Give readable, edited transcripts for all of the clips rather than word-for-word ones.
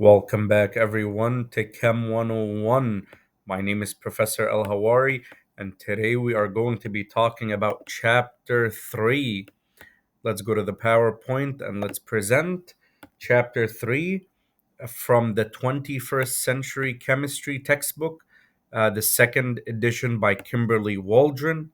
Welcome back, everyone, to Chem 101. My name is Professor El Hawari, and today we are going to be talking about Chapter 3. Let's go to the PowerPoint and let's present Chapter 3 from the 21st Century Chemistry textbook, the second edition by Kimberly Waldron.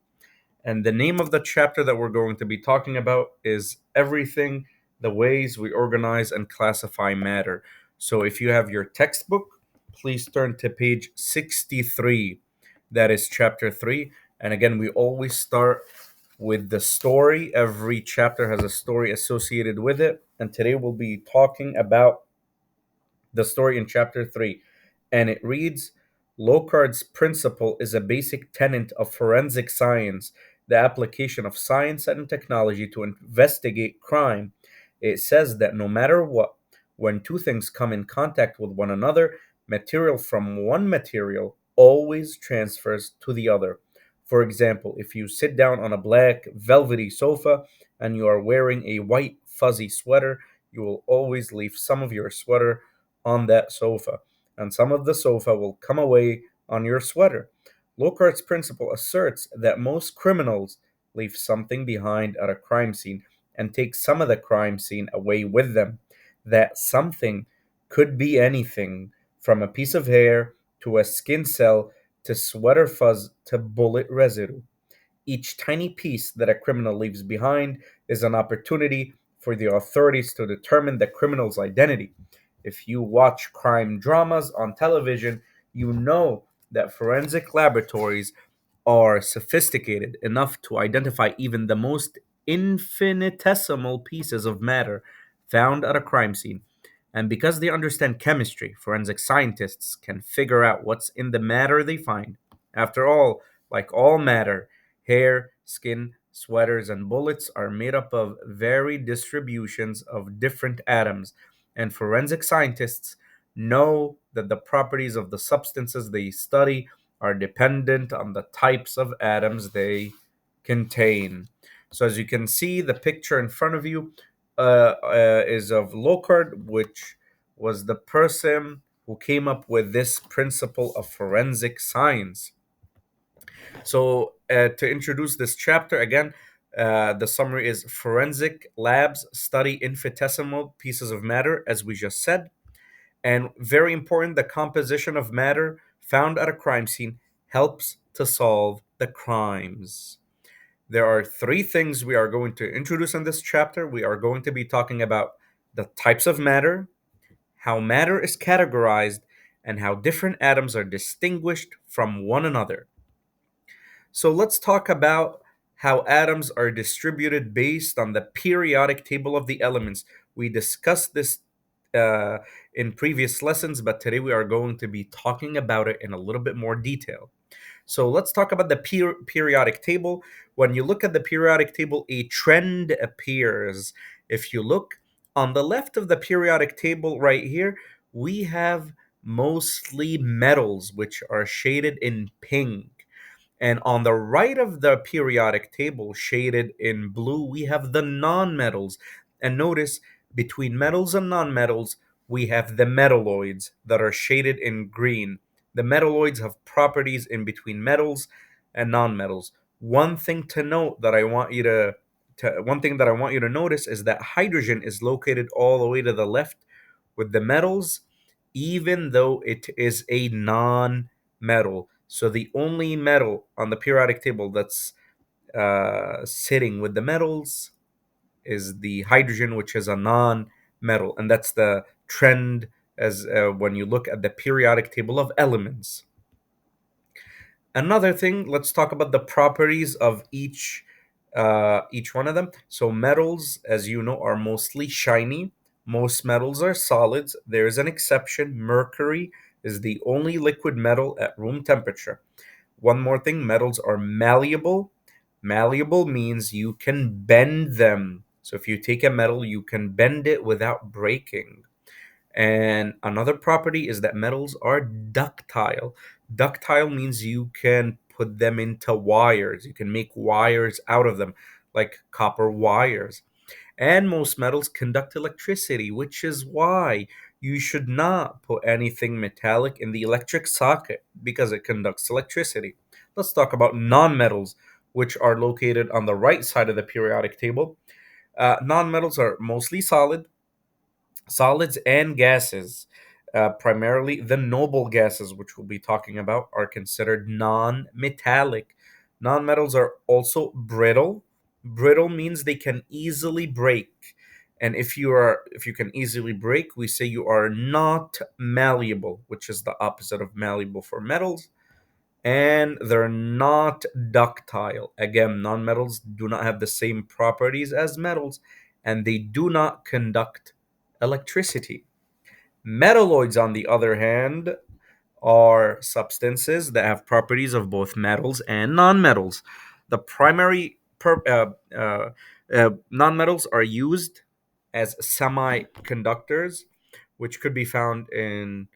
And the name of the chapter that we're going to be talking about is Everything the Ways We Organize and Classify Matter. So if you have your textbook, please turn to page 63. That is chapter 3. And again, we always start with the story. Every chapter has a story associated with it. And today we'll be talking about the story in chapter 3. And it reads Locard's principle is a basic tenet of forensic science, the application of science and technology to investigate crime. It says that no matter what, when two things come in contact with one another, material from one material always transfers to the other. For example, if you sit down on a black, velvety sofa and you are wearing a white, fuzzy sweater, you will always leave some of your sweater on that sofa, and some of the sofa will come away on your sweater. Locart's principle asserts that most criminals leave something behind at a crime scene and take some of the crime scene away with them. That something could be anything from a piece of hair to a skin cell to sweater fuzz to bullet residue. Each tiny piece that a criminal leaves behind is an opportunity for the authorities to determine the criminal's identity. If you watch crime dramas on television, you know that forensic laboratories are sophisticated enough to identify even the most infinitesimal pieces of matter found at a crime scene. And because they understand chemistry, forensic scientists can figure out what's in the matter they find. After all, like all matter, hair, skin, sweaters, and bullets are made up of varied distributions of different atoms, and forensic scientists know that the properties of the substances they study are dependent on the types of atoms they contain. So, as you can see, the picture in front of you is of Locard, which was the person who came up with this principle of forensic science. So, to introduce this chapter again, the summary is forensic labs study infinitesimal pieces of matter, as we just said. And very important, the composition of matter found at a crime scene helps to solve the crimes. There are three things we are going to introduce in this chapter. We are going to be talking about the types of matter, how matter is categorized, and how different atoms are distinguished from one another. So let's talk about how atoms are distributed based on the periodic table of the elements. We discussed this uh, in previous lessons, but today we are going to be talking about it in a little bit more detail. So let's talk about the periodic table. When you look at the periodic table, a trend appears. If you look on the left of the periodic table right here, we have mostly metals, which are shaded in pink. And on the right of the periodic table, shaded in blue, we have the nonmetals. And notice between metals and nonmetals, we have the metalloids that are shaded in green. The metalloids have properties in between metals and nonmetals. One thing to note that I want you to one thing that I want you to notice is that hydrogen is located all the way to the left with the metals, even though it is a non-metal. So the only metal on the periodic table that's sitting with the metals is the hydrogen, which is a non-metal, and that's the trend as when you look at the periodic table of elements. Another thing, let's talk about the properties of each one of them. So metals, as you know, are mostly shiny. Most metals are solids. There is an exception. Mercury is the only liquid metal at room temperature. One more thing, metals are malleable. Malleable means you can bend them. So if you take a metal, you can bend it without breaking. And another property is that metals are ductile. Ductile means you can put them into wires. You can make wires out of them, like copper wires. And most metals conduct electricity, which is why You should not put anything metallic in the electric socket because it conducts electricity. Let's talk about nonmetals, which are located on the right side of the periodic table. Nonmetals are mostly solids and gases. Primarily, the noble gases, which we'll be talking about, are considered non metallic. Nonmetals are also brittle. Brittle means they can easily break. And if you can easily break, we say you are not malleable, which is the opposite of malleable for metals. And they're not ductile. Again, nonmetals do not have the same properties as metals, and they do not conduct electricity. Metalloids, on the other hand, are substances that have properties of both metals and nonmetals. The primary nonmetals are used as semiconductors, which could be found in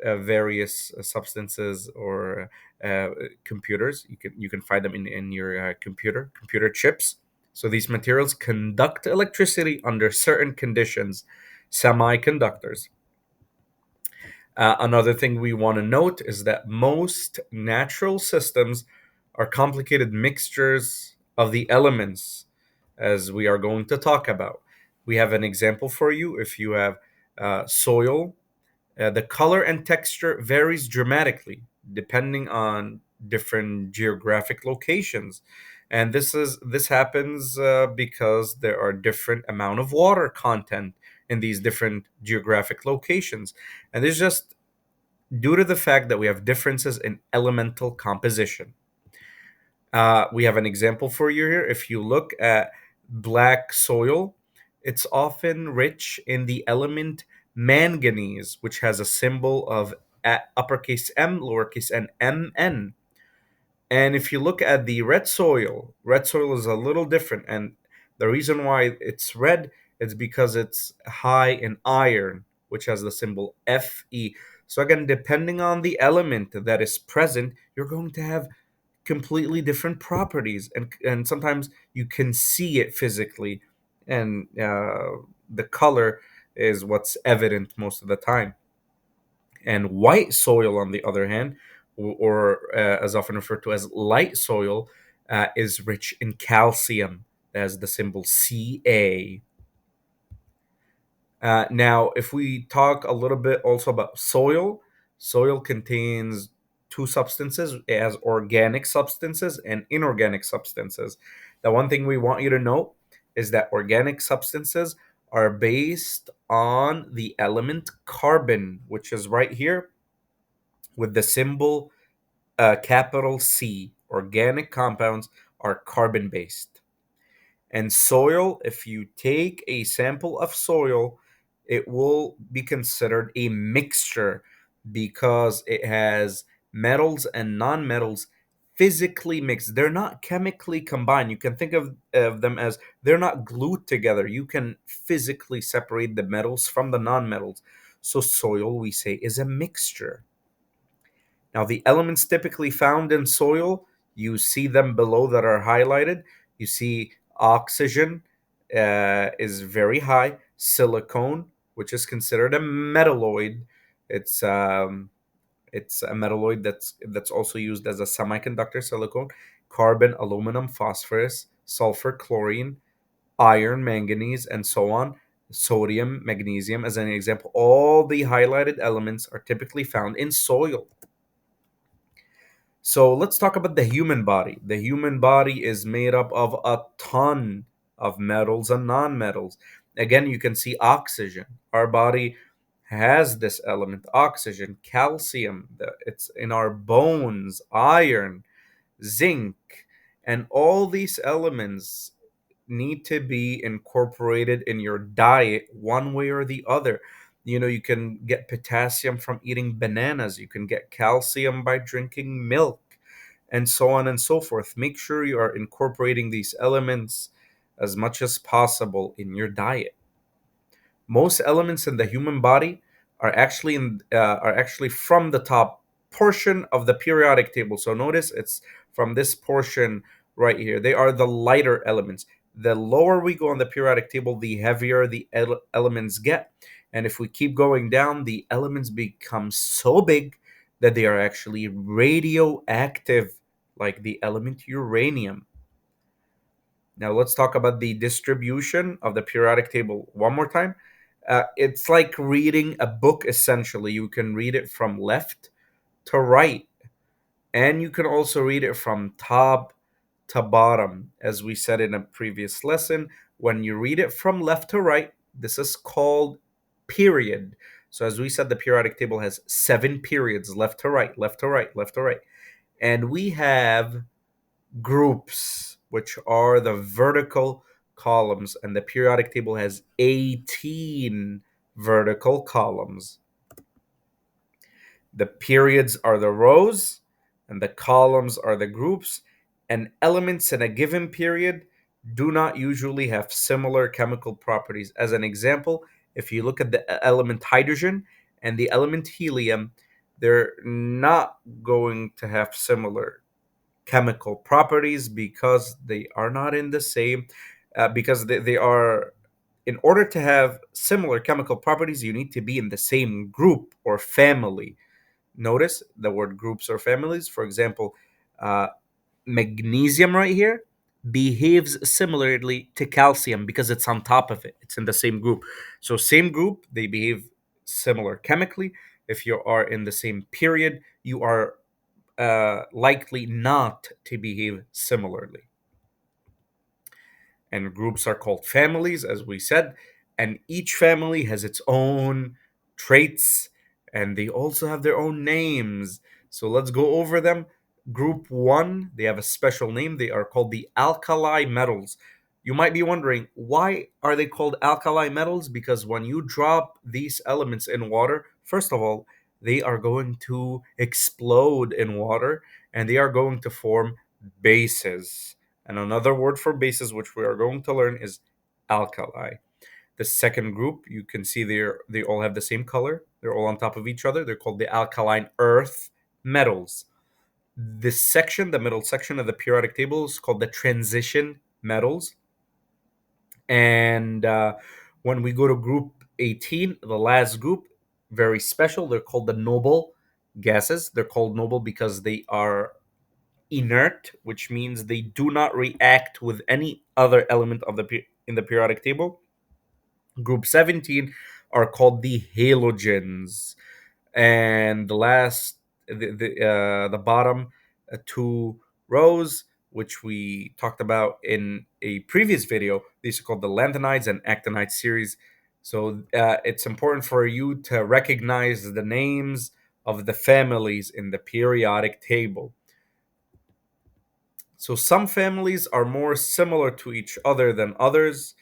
various substances or uh, computers. You can find them in your computer chips. So these materials conduct electricity under certain conditions, semiconductors. Another thing we want to note is that most natural systems are complicated mixtures of the elements, as we are going to talk about. We have an example for you. If you have soil, the color and texture varies dramatically depending on different geographic locations, and this happens because there are different amount of water content in these different geographic locations, and there's just due to the fact that we have differences in elemental composition. We have an example for you here. If you look at black soil, it's often rich in the element manganese, which has a symbol of uppercase M, lowercase n, Mn. And if you look at the red soil is a little different. And the reason why it's red is because it's high in iron, which has the symbol Fe. So again, depending on the element that is present, you're going to have completely different properties, and sometimes you can see it physically, and the color is what's evident most of the time. And white soil, on the other hand, or as often referred to as light soil, is rich in calcium, as the symbol Ca. Now, if we talk a little bit also about soil, soil contains two substances. It has organic substances and inorganic substances. The one thing we want you to know is that organic substances are based on the element carbon, which is right here with the symbol capital C. Organic compounds are carbon based. And soil, if you take a sample of soil, it will be considered a mixture because it has metals and nonmetals physically mixed. They're not chemically combined. You can think of them as they're not glued together. You can physically separate the metals from the nonmetals. So, soil, we say, is a mixture. Now, the elements typically found in soil, you see them below that are highlighted. You see oxygen is very high, silicone, which is considered a metalloid. It's um, it's a metalloid that's also used as a semiconductor. Silicone, carbon, aluminum, phosphorus, sulfur, chlorine, iron, manganese, and so on. Sodium, magnesium, as an example. All the highlighted elements are typically found in soil. So let's talk about the human body. The human body is made up of a ton of metals and nonmetals. Again, you can see oxygen. Our body has this element, oxygen, calcium, it's in our bones, iron, zinc, and all these elements need to be incorporated in your diet one way or the other. You know, you can get potassium from eating bananas, you can get calcium by drinking milk, and so on and so forth. Make sure you are incorporating these elements as much as possible in your diet. Most elements in the human body are actually from the top portion of the periodic table. So notice it's from this portion right here. They are the lighter elements. The lower we go on the periodic table, the heavier the elements get. And if we keep going down, the elements become so big that they are actually radioactive, like the element uranium. Now let's talk about the distribution of the periodic table one more time. It's like reading a book essentially. You can read it from left to right, and you can also read it from top to bottom. As we said in a previous lesson, when you read it from left to right, this is called period. So, as we said, the periodic table has seven periods, left to right, left to right, left to right. And we have groups, which are the vertical columns, and the periodic table has 18 vertical columns. The periods are the rows, and the columns are the groups, and elements in a given period do not usually have similar chemical properties. As an example, if you look at the element hydrogen and the element helium, they're not going to have similar chemical properties because they are not in the same, because they are, in order to have similar chemical properties, you need to be in the same group or family. Notice the word groups or families. For example, uh, magnesium right here behaves similarly to calcium because it's on top of it. It's in the same group. So, same group, they behave similar chemically. If you are in the same period, you are likely not to behave similarly. And groups are called families, as we said, and each family has its own traits, and they also have their own names. So let's go over them. Group 1, they have a special name. They are called the alkali metals. You might be wondering, why are they called alkali metals? Because when you drop these elements in water, first of all, they are going to explode in water, and they are going to form bases. And another word for bases, which we are going to learn, is alkali. The second group, you can see they all have the same color. They're all on top of each other. They're called the alkaline earth metals. This section, the middle section of the periodic table, is called the transition metals. And when we go to group 18, the last group, very special. They're called the noble gases. They're called noble because they are inert, which means they do not react with any other element of in the periodic table. Group 17 are called the halogens, and the last, the bottom two rows, which we talked about in a previous video, these are called the lanthanides and actinides series. So it's important for you to recognize the names of the families in the periodic table. So some families are more similar to each other than others,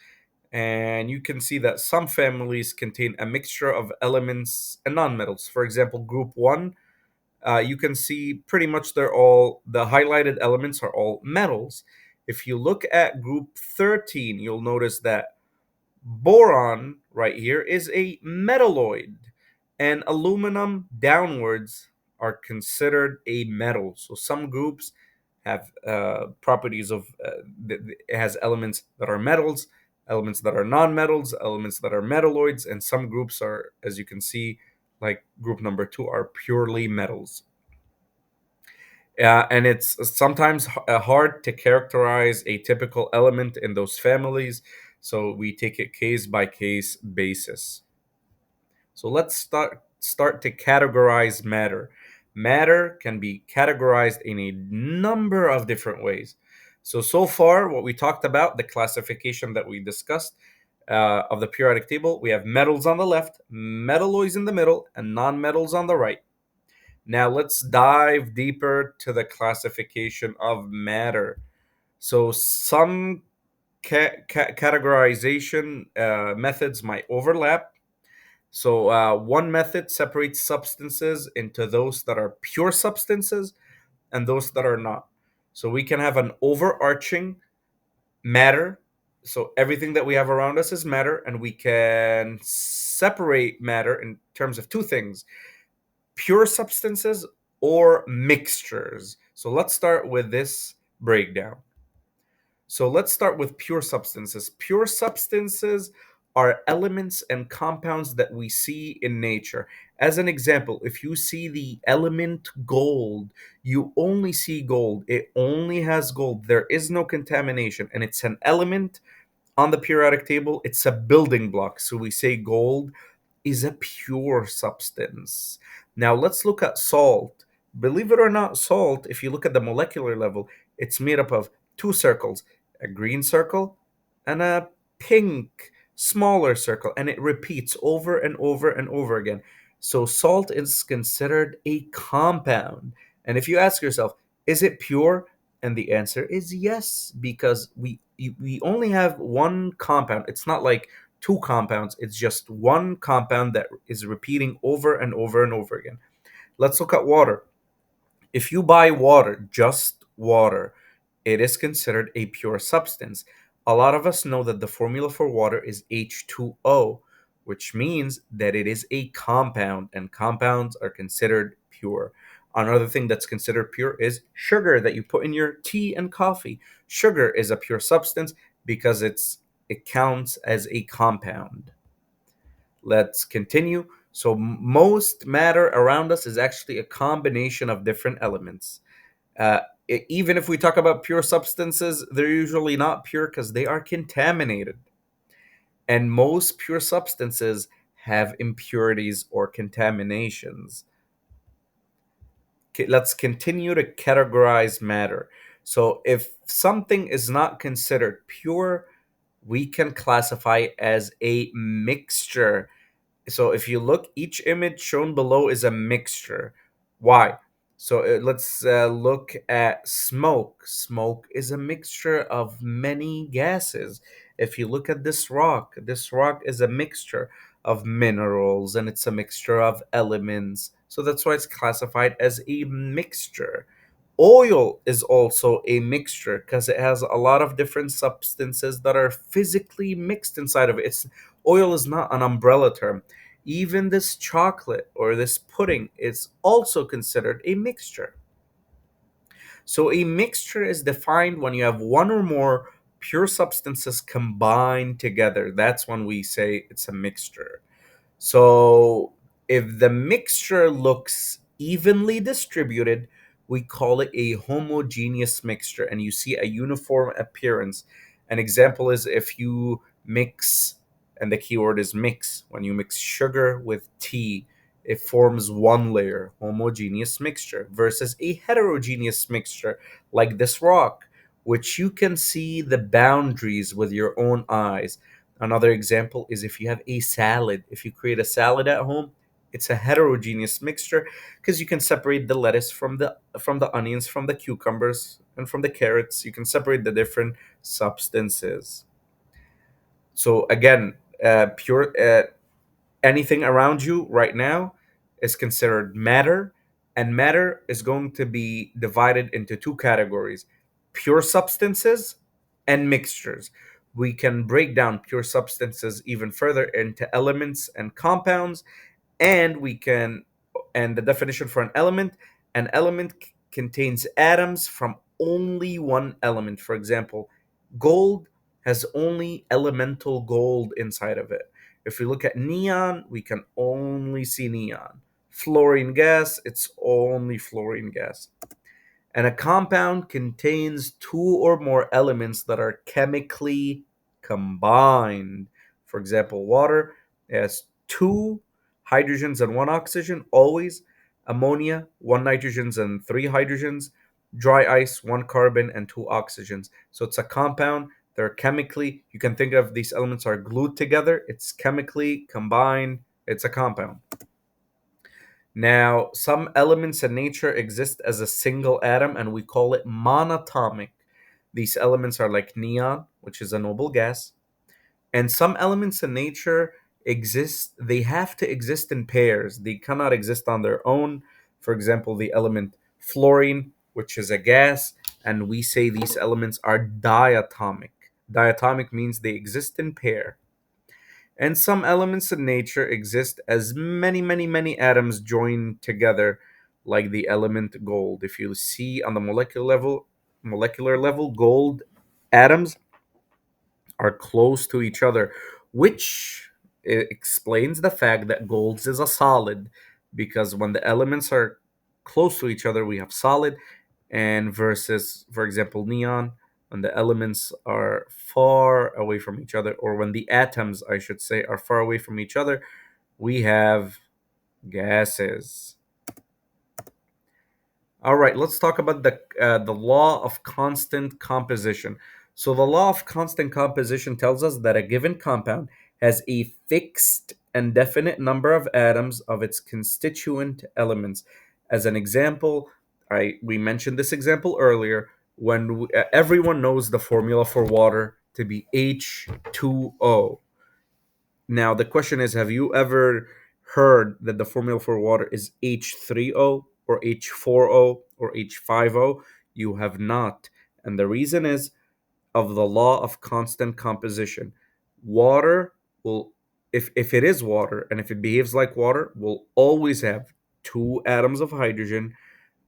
and you can see that some families contain a mixture of elements and nonmetals. For example, group 1, you can see pretty much they're all, the highlighted elements are all metals. If you look at group 13, you'll notice that boron right here is a metalloid, and aluminum downwards are considered a metal. So some groups have properties of, it has elements that are metals, elements that are non-metals, elements that are metalloids, and some groups are, as you can see, like group number 2, are purely metals. And it's sometimes hard to characterize a typical element in those families, so we take it case by case basis. So let's start to categorize matter. Matter can be categorized in a number of different ways. So far, what we talked about, the classification that we discussed of the periodic table, we have metals on the left, metalloids in the middle, and nonmetals on the right. Now let's dive deeper to the classification of matter. So some categorization methods might overlap. So one method separates substances into those that are pure substances and those that are not. So we can have an overarching matter. So everything that we have around us is matter, and we can separate matter in terms of two things: pure substances or mixtures. So let's start with this breakdown. So let's start with pure substances. Pure substances are elements and compounds that we see in nature. As an example, if you see the element gold, you only see gold. It only has gold. There is no contamination, and it's an element on the periodic table. It's a building block. So we say gold is a pure substance. Now let's look at salt. Believe it or not, salt, if you look at the molecular level, it's made up of two circles, a green circle and a pink smaller circle, and it repeats over and over and over again. So salt is considered a compound. And if you ask yourself, is it pure? And the answer is yes, because we only have one compound. It's not like two compounds, it's just one compound that is repeating over and over and over again. Let's look at water. If you buy water, just water, it is considered a pure substance. A lot of us know that the formula for water is H2O, which means that it is a compound, and compounds are considered pure. Another thing that's considered pure is sugar that you put in your tea and coffee. Sugar is a pure substance because it counts as a compound. Let's continue. So, most matter around us is actually a combination of different elements. Uh, Even if we talk about pure substances, they're usually not pure because they are contaminated. And most pure substances have impurities or contaminations. Let's continue to categorize matter. So, if something is not considered pure, we can classify as a mixture. So if you look, each image shown below is a mixture. Why? So let's look at smoke. Smoke is a mixture of many gases. If you look at this rock is a mixture of minerals, and it's a mixture of elements. So that's why it's classified as a mixture. Oil is also a mixture because it has a lot of different substances that are physically mixed inside of it. Oil is not an umbrella term. Even this chocolate or this pudding is also considered a mixture. So a mixture is defined when you have one or more pure substances combined together. That's when we say it's a mixture. So if the mixture looks evenly distributed, we call it a homogeneous mixture, and you see a uniform appearance. An example is if you mix, and the keyword is mix, when you mix sugar with tea, it forms one layer, homogeneous mixture, versus a heterogeneous mixture like this rock, which you can see the boundaries with your own eyes. Another example is if you have a salad. If you create a salad at home, it's a heterogeneous mixture because you can separate the lettuce from the onions, from the cucumbers, and from the carrots. You can separate the different substances. So again, pure anything around you right now is considered matter, and matter is going to be divided into two categories: pure substances and mixtures. We can break down pure substances even further into elements and compounds, and we can and the definition for an element contains atoms from only one element. For example, gold has only elemental gold inside of it. If we look at neon, we can only see neon. Fluorine gas, it's only fluorine gas. And a compound contains two or more elements that are chemically combined. For example, water has two hydrogens and one oxygen, always. Ammonia, one nitrogens and three hydrogens. Dry ice, one carbon and two oxygens. So it's a compound. They're chemically, you can think of these elements are glued together. It's chemically combined. It's a compound. Now, some elements in nature exist as a single atom, and we call it monatomic. These elements are like neon, which is a noble gas. And some elements in nature they have to exist in pairs. They cannot exist on their own. For example, the element fluorine, which is a gas, and we say these elements are diatomic. Diatomic means they exist in pair. And some elements in nature exist as many, many, many atoms joined together, like the element gold. If you see on the molecular level, gold atoms are close to each other, which explains the fact that gold is a solid, because when the elements are close to each other, we have solid, and versus, for example, neon, when the elements are far away from each other, or when the atoms, I should say, are far away from each other, we have gases. All right, let's talk about the law of constant composition. So the law of constant composition tells us that a given compound has a fixed and definite number of atoms of its constituent elements. As an example, we mentioned this example earlier. Everyone knows the formula for water to be H2O. Now, the question is, have you ever heard that the formula for water is H3O or H4O or H5O? You have not. And the reason is of the law of constant composition. Water will, if it is water and if it behaves like water, will always have two atoms of hydrogen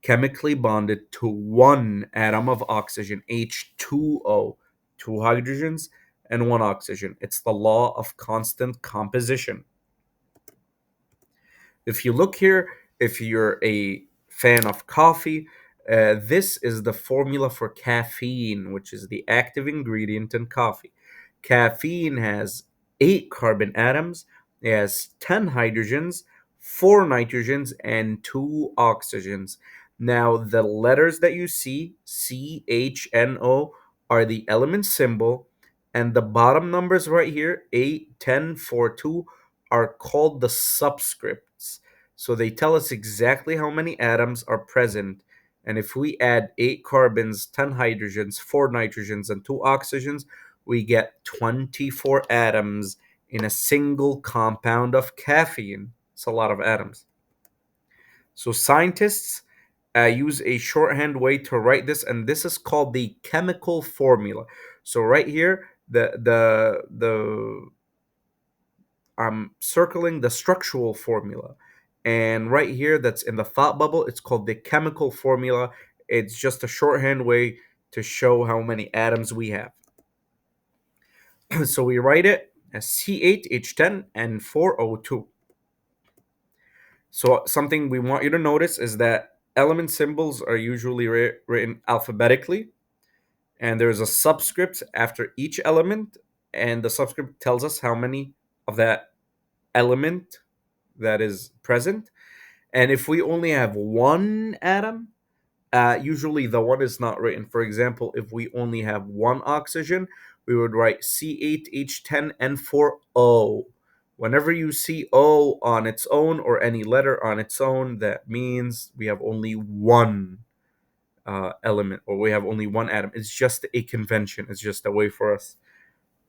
chemically bonded to one atom of oxygen, H2O, two hydrogens and one oxygen. It's the law of constant composition. If you look here, if you're a fan of coffee, this is the formula for caffeine, which is the active ingredient in coffee. Caffeine has 8 carbon atoms, it has 10 hydrogens, 4 nitrogens, and 2 oxygens. Now, the letters that you see, CHNO, are the element symbol, and the bottom numbers right here, 8, 10, 4, 2, are called the subscripts. So they tell us exactly how many atoms are present. And if we add 8 carbons, 10 hydrogens, 4 nitrogens, and 2 oxygens, we get 24 atoms in a single compound of caffeine. It's a lot of atoms. So scientists use a shorthand way to write this, and this is called the chemical formula. So right here, the I'm circling the structural formula. And right here, that's in the thought bubble, it's called the chemical formula. It's just a shorthand way to show how many atoms we have. So we write it as C8H10 and 4O2. So something we want you to notice is that element symbols are usually written alphabetically, and there's a subscript after each element, and the subscript tells us how many of that element that is present. And if we only have one atom, usually the one is not written. For example, if we only have one oxygen, we would write C8H10N4O. Whenever you see O on its own or any letter on its own, that means we have only one element, or we have only one atom. It's just a convention. It's just a way for us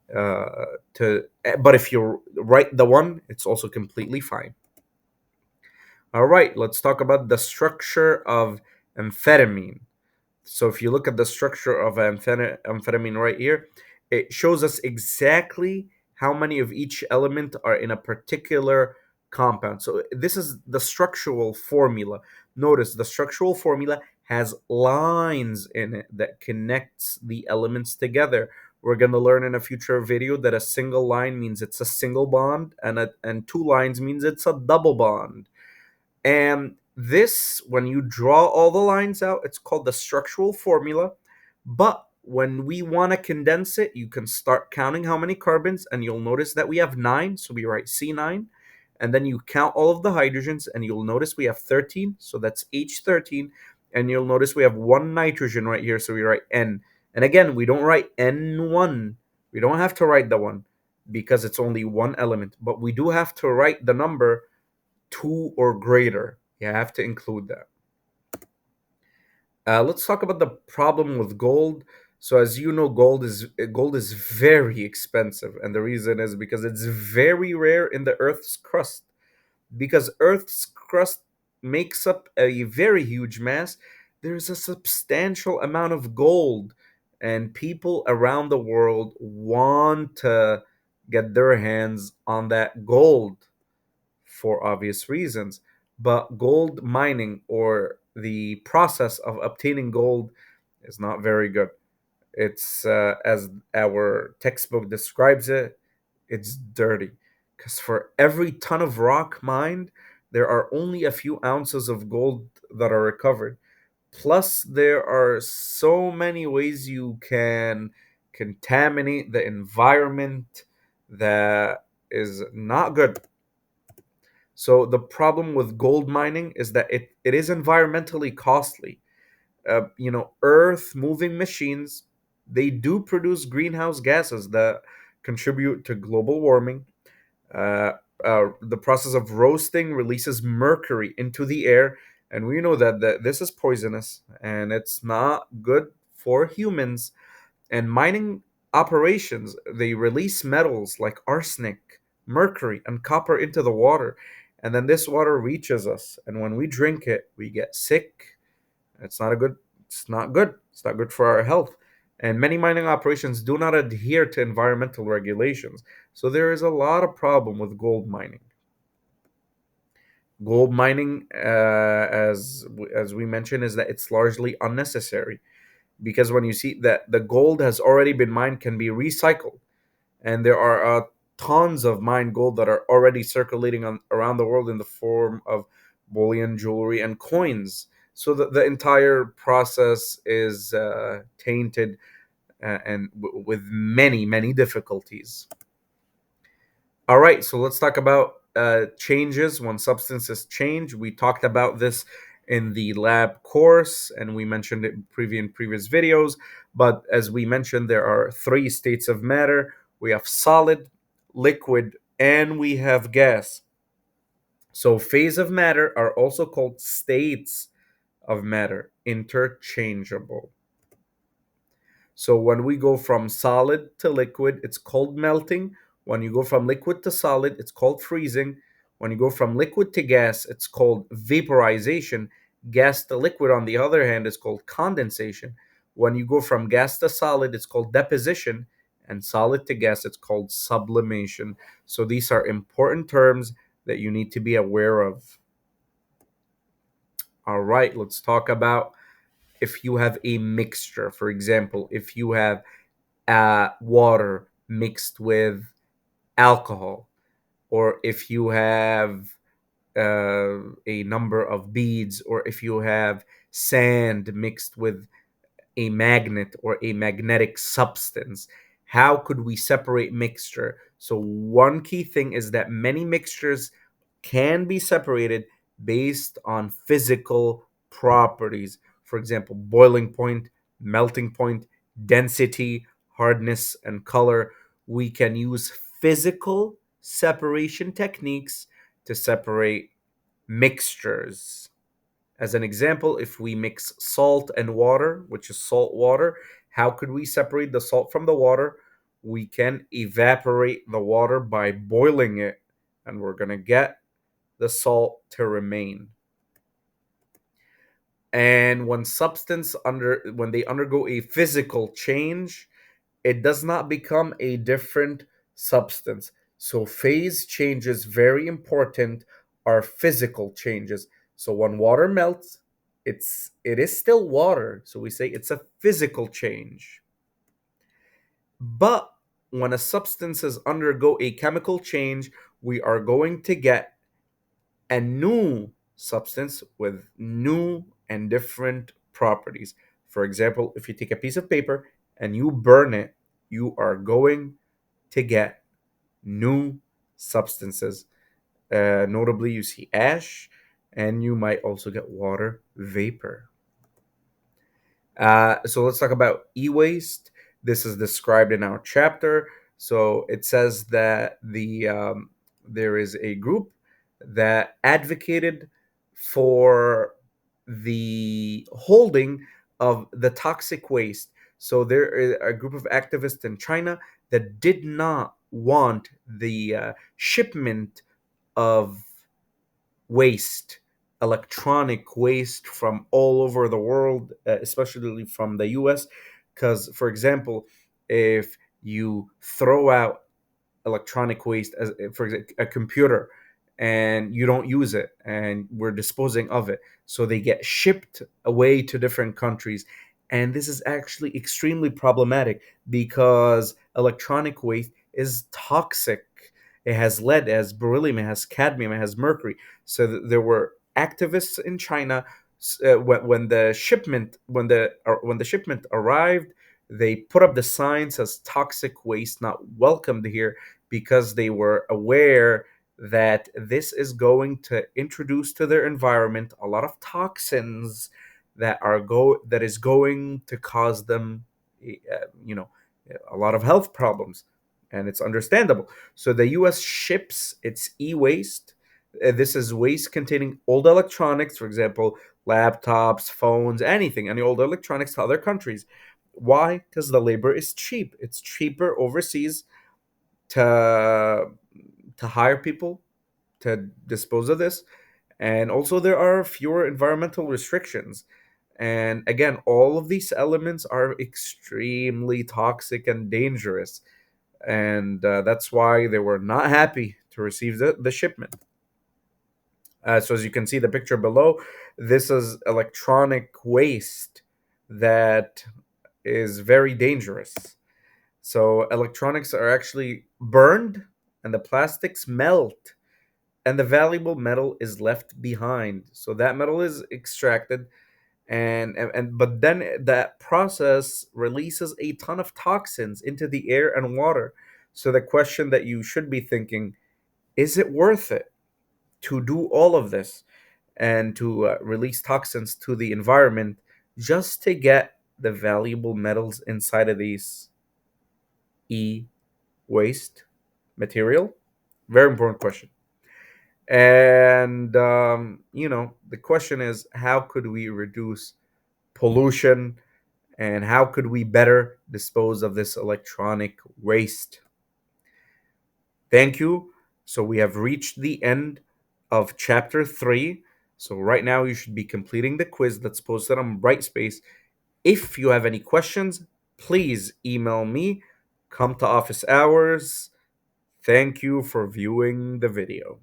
to. But if you write the one, it's also completely fine. All right, let's talk about the structure of amphetamine. So if you look at the structure of amphetamine right here, it shows us exactly how many of each element are in a particular compound. So this is the structural formula. Notice the structural formula has lines in it that connects the elements together. We're going to learn in a future video that a single line means it's a single bond, and two lines means it's a double bond. And this, when you draw all the lines out, it's called the structural formula. But when we want to condense it, you can start counting how many carbons, and you'll notice that we have 9. So we write C9. And then you count all of the hydrogens, and you'll notice we have 13. So that's H13. And you'll notice we have one nitrogen right here. So we write N. And again, we don't write N1. We don't have to write the 1 because it's only one element. But we do have to write the number 2 or greater. You have to include that. Let's talk about the problem with gold. So as you know, gold is very expensive, and the reason is because it's very rare in the Earth's crust. Because Earth's crust makes up a very huge mass, there's a substantial amount of gold, and people around the world want to get their hands on that gold for obvious reasons. But gold mining, or the process of obtaining gold, is not very good. It's as our textbook describes it, It's dirty. Because for every ton of rock mined, there are only a few ounces of gold that are recovered. Plus, there are so many ways you can contaminate the environment that is not good. So, the problem with gold mining is that it is environmentally costly. Earth moving machines, they do produce greenhouse gases that contribute to global warming. uh, the process of roasting releases mercury into the air, and we know that this is poisonous and it's not good for humans. And mining operations, they release metals like arsenic, mercury, and copper into the water, and then this water reaches us, and when we drink it, we get sick. it's not a good. It's not good. It's not good for our health. And many mining operations do not adhere to environmental regulations. So there is a lot of problem with gold mining. Gold mining, as we mentioned, is that it's largely unnecessary because when you see that the gold has already been mined, can be recycled, and there are tons of mined gold that are already circulating around the world in the form of bullion, jewelry, and coins. So the entire process is tainted and with many difficulties. All right, so let's talk about changes when substances change. We talked about this in the lab course, and we mentioned it in previous videos. But as we mentioned, there are three states of matter. We have solid, liquid, and we have gas. So phase of matter are also called states of matter, interchangeable. So when we go from solid to liquid, it's called melting. When you go from liquid to solid, it's called freezing. When you go from liquid to gas, it's called vaporization. Gas to liquid, on the other hand, is called condensation. When you go from gas to solid, it's called deposition. And solid to gas, it's called sublimation. So these are important terms that you need to be aware of. All right, let's talk about if you have a mixture. For example, if you have water mixed with alcohol, or if you have a number of beads, or if you have sand mixed with a magnet or a magnetic substance. How could we separate mixture? So, one key thing is that many mixtures can be separated based on physical properties. For example, boiling point, melting point, density, hardness, and color. We can use physical separation techniques to separate mixtures. As an example, if we mix salt and water, which is salt water, how could we separate the salt from the water? We can evaporate the water by boiling it, and we're going to get the salt to remain. And when they undergo a physical change, it does not become a different substance. So phase changes, very important, are physical changes. So when water melts, it is still water. So we say it's a physical change. But when a substances undergo a chemical change, we are going to get a new substance with new and different properties. For example, if you take a piece of paper and you burn it, you are going to get new substances. Notably, you see ash, and you might also get water vapor. So let's talk about e-waste. This is described in our chapter. So it says that there is a group that advocated for the holding of the toxic waste. So there is a group of activists in China that did not want the shipment of waste, electronic waste from all over the world, especially from the US. Because, for example, if you throw out electronic waste, as for example, a computer, and you don't use it, and we're disposing of it, so they get shipped away to different countries. And this is actually extremely problematic because electronic waste is toxic. It has lead, it has beryllium, it has cadmium, it has mercury. So there were activists in China, when the shipment when the shipment arrived, they put up the signs as toxic waste not welcomed here, because they were aware that this is going to introduce to their environment a lot of toxins that is going to cause them, you know, a lot of health problems, and it's understandable. So the U.S. ships its e-waste. This is waste containing old electronics, for example, laptops, phones, anything, any old electronics, to other countries. Why? Because the labor is cheap. It's cheaper overseas to hire people to dispose of this, and also there are fewer environmental restrictions. And again, all of these elements are extremely toxic and dangerous, and that's why they were not happy to receive the shipment. So as you can see the picture below, this is electronic waste that is very dangerous. So electronics are actually burned, and the plastics melt, and the valuable metal is left behind. So that metal is extracted, and but then that process releases a ton of toxins into the air and water. So the question that you should be thinking, is it worth it to do all of this and to release toxins to the environment just to get the valuable metals inside of these e waste material? Very important question. And the question is, how could we reduce pollution, and how could we better dispose of this electronic waste? Thank you. So we have reached the end of chapter 3. So right now you should be completing the quiz that's posted on Brightspace. If you have any questions, please email me. Come to office hours. Thank you for viewing the video.